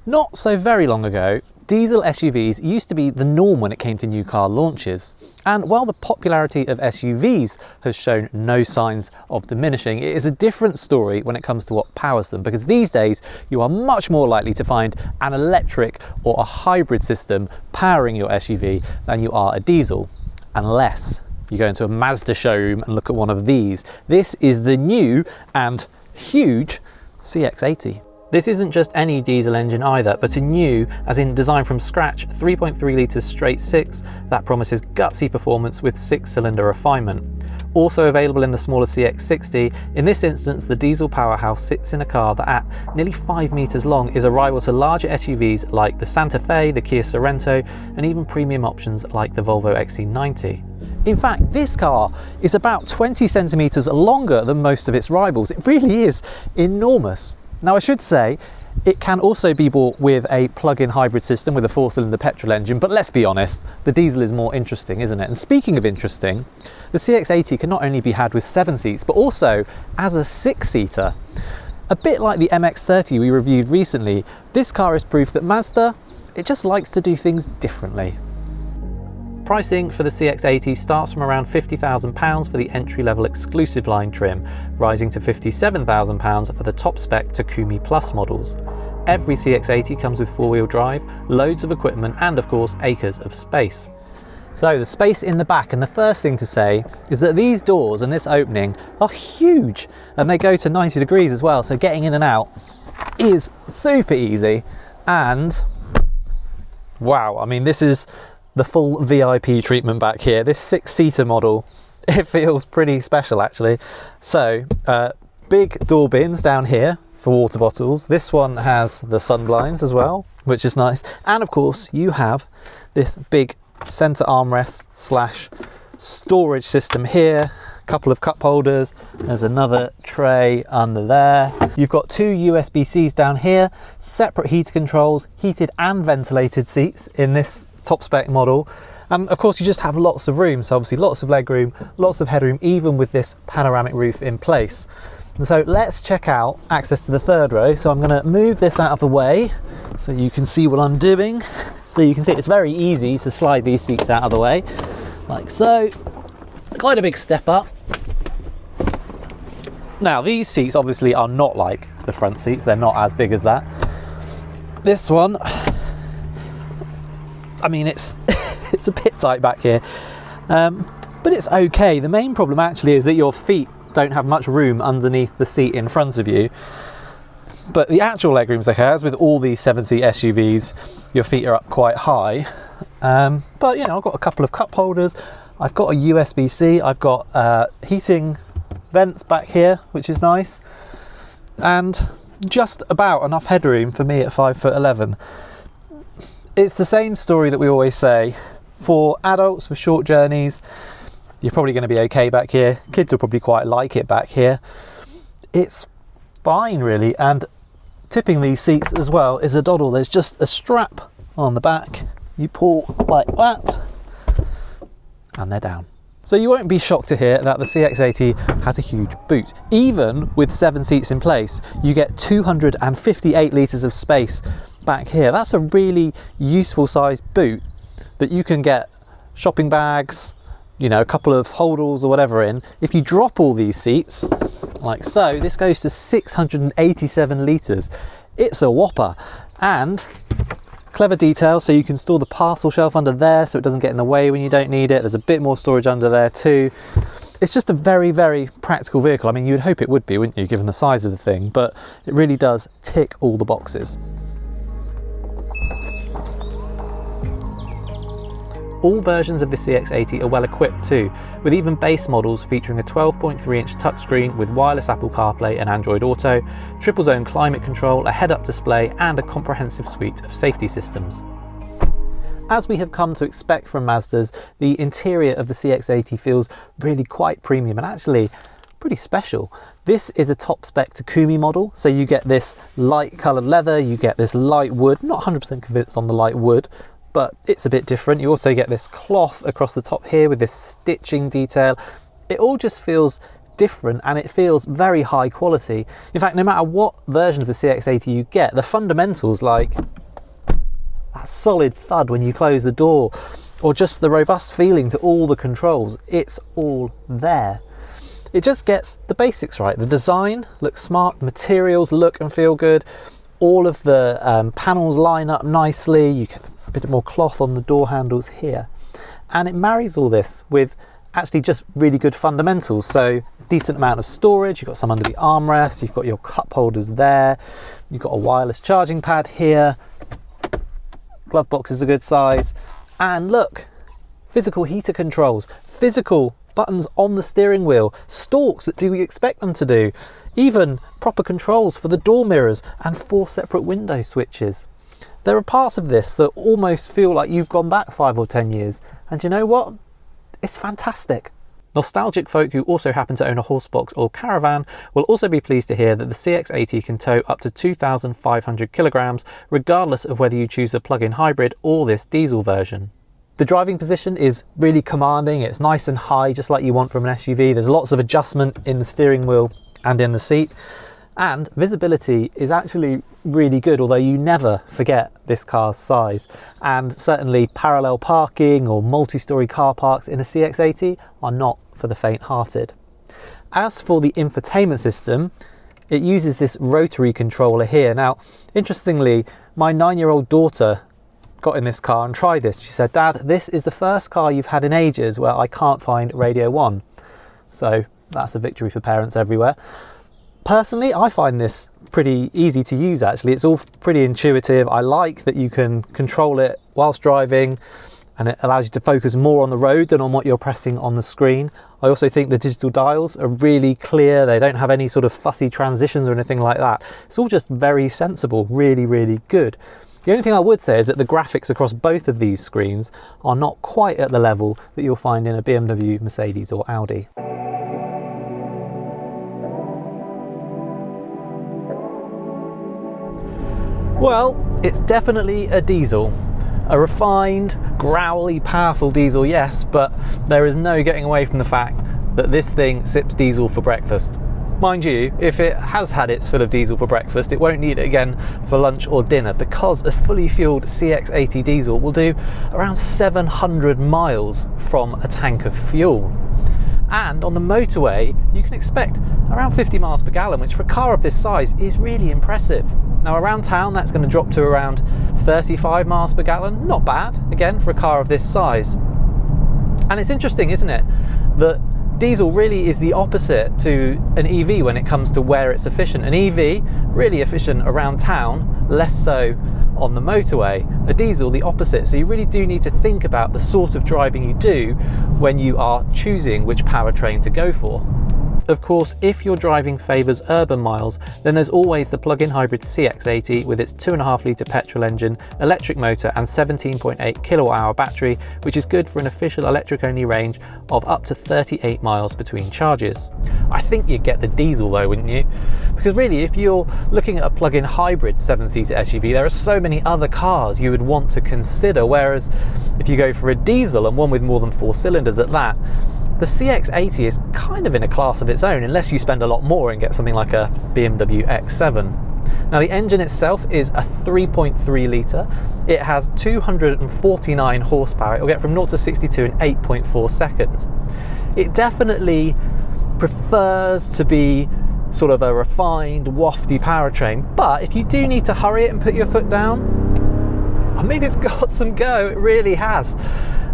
Not so very long ago, diesel SUVs used to be the norm when it came to new car launches. And while the popularity of SUVs has shown no signs of diminishing, it is a different story when it comes to what powers them, because these days you are much more likely to find an electric or a hybrid system powering your SUV than you are a diesel, unless you go into a Mazda showroom and look at one of these. This is the new and huge CX-80. This isn't just any diesel engine either, but a new, as in designed from scratch, 3.3 litres straight six that promises gutsy performance with 6-cylinder refinement. Also available in the smaller CX-60, in this instance the diesel powerhouse sits in a car that at nearly 5 metres long is a rival to larger SUVs like the Santa Fe, the Kia Sorento, and even premium options like the Volvo XC90. In fact, this car is about 20 centimetres longer than most of its rivals. It really is enormous. Now, I should say it can also be bought with a plug-in hybrid system with a 4-cylinder petrol engine, but let's be honest, the diesel is more interesting, isn't it? And speaking of interesting, the CX-80 can not only be had with 7 seats, but also as a 6-seater. A bit like the MX-30 we reviewed recently, this car is proof that Mazda, it just likes to do things differently. Pricing for the CX-80 starts from around £50,000 for the entry-level exclusive line trim, rising to £57,000 for the top-spec Takumi Plus models. Every CX-80 comes with 4-wheel drive, loads of equipment, and of course acres of space. So the space in the back, and the first thing to say is that these doors and this opening are huge, and they go to 90 degrees as well, so getting in and out is super easy. And wow, I mean, this is the full VIP treatment back here. This 6-seater model, it feels pretty special actually. So big door bins down here for water bottles. This one has the sun blinds as well, which is nice. And of course you have this big center armrest slash storage system here. Couple of cup holders. There's another tray under there. You've got 2 USB-Cs down here, separate heater controls, heated and ventilated seats in this top spec model, and of course you just have lots of room, so obviously lots of leg room, lots of headroom, even with this panoramic roof in place. And so let's check out access to the third row. So I'm going to move this out of the way so you can see what I'm doing. So you can see it's very easy to slide these seats out of the way like so. Quite a big step up. Now these seats obviously are not like the front seats, they're not as big as that. This one, I mean, it's it's a bit tight back here, but it's okay. The main problem actually is that your feet don't have much room underneath the seat in front of you, but the actual legroom's okay. As with all these 7-seat SUVs, your feet are up quite high, but you know, I've got a couple of cup holders, I've got a USB-C, I've got heating vents back here, which is nice, and just about enough headroom for me at 5'11". It's the same story that we always say. For adults, for short journeys, you're probably going to be okay back here. Kids will probably quite like it back here. It's fine really, and tipping these seats as well is a doddle. There's just a strap on the back. You pull like that, and they're down. So you won't be shocked to hear that the CX-80 has a huge boot. Even with 7 seats in place, you get 258 litres of space back here. That's a really useful sized boot that you can get shopping bags, you know, a couple of holdalls or whatever in. If you drop all these seats like so, this goes to 687 litres. It's a whopper. And clever detail, so you can store the parcel shelf under there so it doesn't get in the way when you don't need it. There's a bit more storage under there too. It's just a very, very practical vehicle. I mean, you'd hope it would be, wouldn't you, given the size of the thing, but it really does tick all the boxes. All versions of the CX-80 are well equipped too, with even base models featuring a 12.3-inch touchscreen with wireless Apple CarPlay and Android Auto, triple zone climate control, a head-up display, and a comprehensive suite of safety systems. As we have come to expect from Mazdas, the interior of the CX-80 feels really quite premium and actually pretty special. This is a top spec Takumi model, so you get this light coloured leather, you get this light wood, not 100% convinced on the light wood, but it's a bit different. You also get this cloth across the top here with this stitching detail. It all just feels different and it feels very high quality. In fact, no matter what version of the CX-80 you get, the fundamentals like that solid thud when you close the door, or just the robust feeling to all the controls. It's all there. It just gets the basics right. The design looks smart, the materials look and feel good, all of the panels line up nicely, you get a bit more cloth on the door handles here, and it marries all this with actually just really good fundamentals. So decent amount of storage, you've got some under the armrest, you've got your cup holders there, you've got a wireless charging pad here, glove box is a good size, and look, physical heater controls, physical buttons on the steering wheel, stalks that do what you expect them to do, even proper controls for the door mirrors and 4 separate window switches. There are parts of this that almost feel like you've gone back 5 or 10 years, and you know what? It's fantastic. Nostalgic folk who also happen to own a horse box or caravan will also be pleased to hear that the CX-80 can tow up to 2,500 kilograms, regardless of whether you choose a plug-in hybrid or this diesel version. The driving position is really commanding, it's nice and high, just like you want from an SUV. There's lots of adjustment in the steering wheel and in the seat, and visibility is actually really good, although you never forget this car's size. And certainly parallel parking or multi-storey car parks in a CX-80 are not for the faint-hearted. As for the infotainment system, it uses this rotary controller here. Now, interestingly, my 9-year-old daughter got in this car and tried this. She said, "Dad, this is the first car you've had in ages where I can't find Radio 1. So that's a victory for parents everywhere. Personally, I find this pretty easy to use actually. It's all pretty intuitive. I like that you can control it whilst driving, and it allows you to focus more on the road than on what you're pressing on the screen. I also think the digital dials are really clear. They don't have any sort of fussy transitions or anything like that. It's all just very sensible, really, really good. The only thing I would say is that the graphics across both of these screens are not quite at the level that you'll find in a BMW, Mercedes or Audi. Well, it's definitely a diesel. A refined, growly, powerful diesel, yes, but there is no getting away from the fact that this thing sips diesel for breakfast. Mind you, if it has had its fill of diesel for breakfast, it won't need it again for lunch or dinner, because a fully fueled CX-80 diesel will do around 700 miles from a tank of fuel. And on the motorway, you can expect around 50 miles per gallon, which for a car of this size is really impressive. Now around town, that's going to drop to around 35 miles per gallon. Not bad, again, for a car of this size. And it's interesting, isn't it, that diesel really is the opposite to an EV when it comes to where it's efficient. An EV, really efficient around town, less so on the motorway. A diesel, the opposite. So you really do need to think about the sort of driving you do when you are choosing which powertrain to go for. Of course, if your driving favours urban miles, then there's always the plug-in hybrid CX-80 with its 2.5 litre petrol engine, electric motor and 17.8 kilowatt-hour battery, which is good for an official electric-only range of up to 38 miles between charges. I think you'd get the diesel though, wouldn't you? Because really, if you're looking at a plug-in hybrid 7-seater SUV, there are so many other cars you would want to consider, whereas if you go for a diesel, and one with more than 4 cylinders at that, the CX-80 is kind of in a class of its own, unless you spend a lot more and get something like a BMW X7. Now the engine itself is a 3.3 litre. It has 249 horsepower. It will get from 0 to 62 in 8.4 seconds. It definitely prefers to be sort of a refined, wafty powertrain, but if you do need to hurry it and put your foot down, I mean, it's got some go, it really has.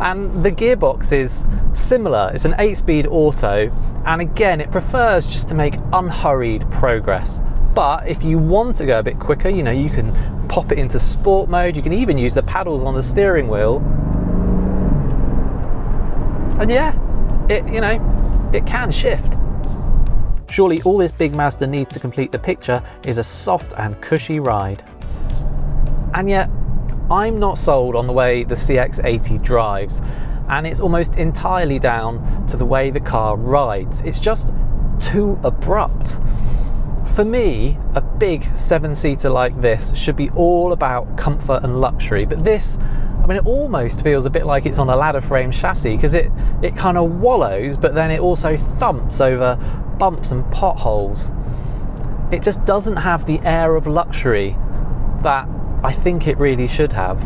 And the gearbox is similar. It's an 8-speed auto, and again, it prefers just to make unhurried progress. But if you want to go a bit quicker, you know, you can pop it into sport mode. You can even use the paddles on the steering wheel. And yeah, it can shift. Surely all this big Mazda needs to complete the picture is a soft and cushy ride. And yet, I'm not sold on the way the CX-80 drives, and it's almost entirely down to the way the car rides. It's just too abrupt. For me, a big 7-seater like this should be all about comfort and luxury, but this, I mean, it almost feels a bit like it's on a ladder frame chassis, because it kind of wallows, but then it also thumps over bumps and potholes. It just doesn't have the air of luxury that I think it really should have.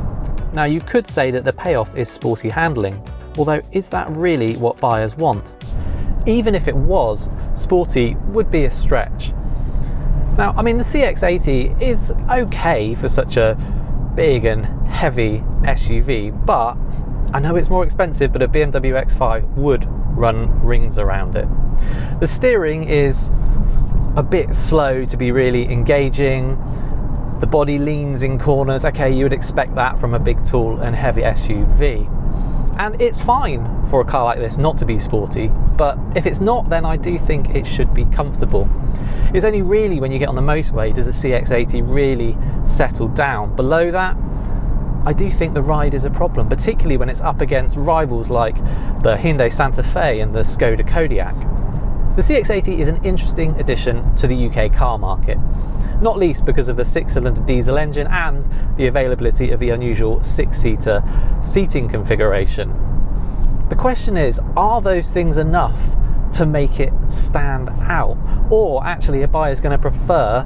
Now you could say that the payoff is sporty handling, although is that really what buyers want? Even if it was, sporty would be a stretch. Now, I mean, the CX-80 is okay for such a big and heavy SUV, but I know it's more expensive, but a BMW X5 would run rings around it. The steering is a bit slow to be really engaging. The body leans in corners. Okay, you would expect that from a big, tall and heavy SUV. And it's fine for a car like this not to be sporty, but if it's not, then I do think it should be comfortable. It's only really when you get on the motorway does the CX-80 really settle down. Below that, I do think the ride is a problem, particularly when it's up against rivals like the Hyundai Santa Fe and the Skoda Kodiaq. The CX-80 is an interesting addition to the UK car market, not least because of the 6-cylinder diesel engine and the availability of the unusual 6-seater seating configuration. The question is, are those things enough to make it stand out? Or actually are buyers going to prefer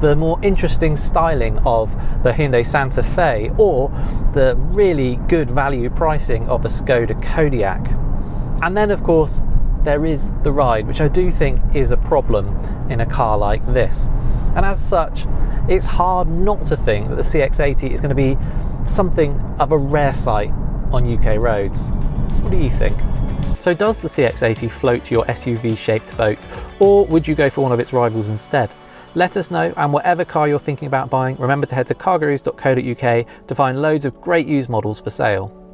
the more interesting styling of the Hyundai Santa Fe or the really good value pricing of a Skoda Kodiaq? And then of course there is the ride, which I do think is a problem in a car like this. And as such, it's hard not to think that the CX-80 is going to be something of a rare sight on UK roads. What do you think? So does the CX-80 float your SUV-shaped boat, or would you go for one of its rivals instead? Let us know, and whatever car you're thinking about buying, remember to head to cargurus.co.uk to find loads of great used models for sale.